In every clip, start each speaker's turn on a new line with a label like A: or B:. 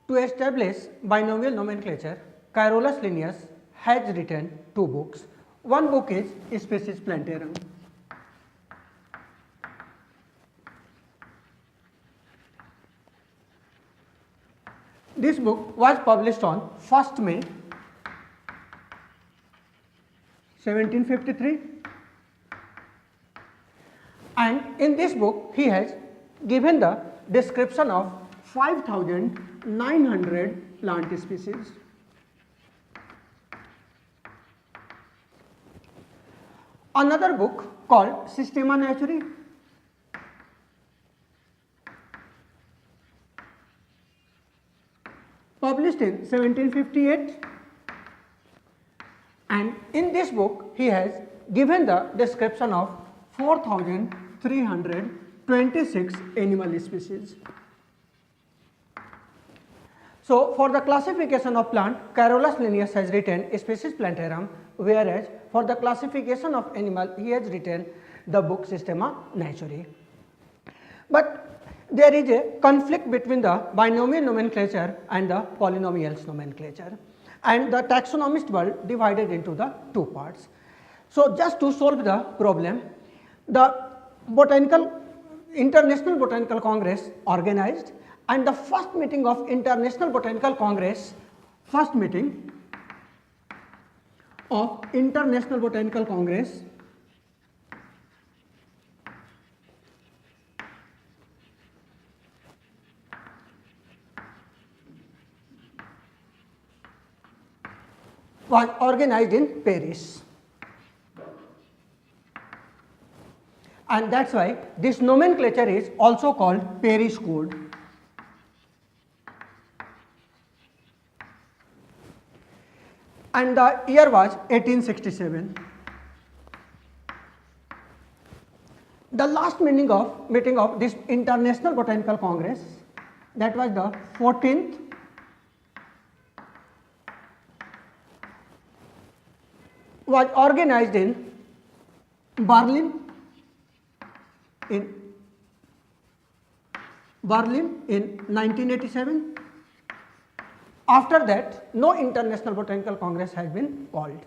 A: To establish binomial nomenclature, Carolus Linnaeus has written two books. One book is Species Plantarum. This book was published on 1st May 1753, and in this book he has given the description of 5,900 plant species. Another book called Systema Naturae published in 1758, and in this book he has given the description of 4,326 animal species. So, for the classification of plant, Carolus Linnaeus has written Species Plantarum, whereas for the classification of animal he has written the book Systema Naturae. But there is a conflict between the binomial nomenclature and the polynomials nomenclature, and the taxonomist were divided into the two parts. So, just to solve the problem, the International Botanical Congress organized, and the first meeting of International Botanical Congress was organized in Paris, and that is why this nomenclature is also called Paris Code. And the year was 1867. The last meeting of this International Botanical Congress, that was the 14th was organized in Berlin in 1987. After that, no International Botanical Congress has been called,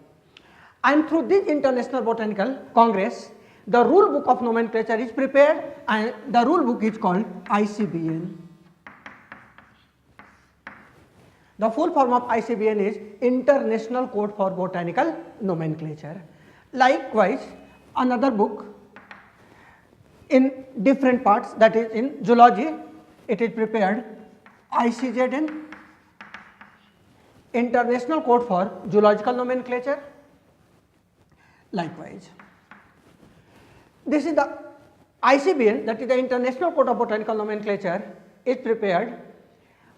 A: and through this International Botanical Congress the rule book of nomenclature is prepared, and the rule book is called ICBN. The full form of ICBN is International Code for Botanical Nomenclature. Likewise, another book in different parts, that is in zoology, it is prepared ICZN, International Code for Zoological Nomenclature. Likewise, this is the ICBN, that is the International Code of Botanical Nomenclature, is prepared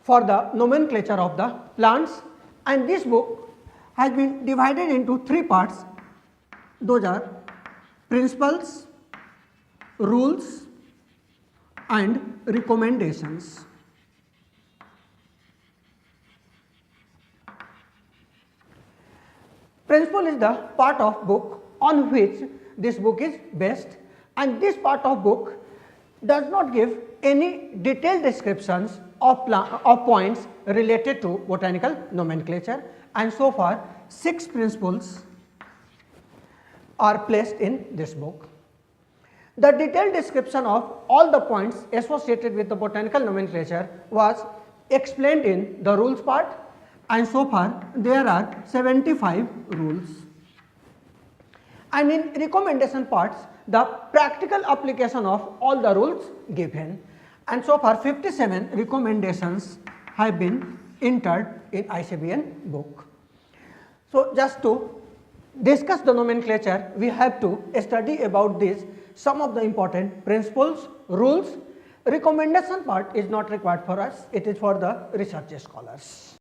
A: for the nomenclature of the plants, and this book has been divided into three parts. Those are principles, rules and recommendations. Principle is the part of book on which this book is based, and this part of book does not give any detailed descriptions of points related to botanical nomenclature, and so far 6 principles are placed in this book. The detailed description of all the points associated with the botanical nomenclature was explained in the rules part, and so far there are 75 rules. And in recommendation parts, the practical application of all the rules given, and so far 57 recommendations have been entered in ICBN book. So, just to discuss the nomenclature, we have to study about this, some of the important principles, rules. Recommendation part is not required for us, it is for the research scholars.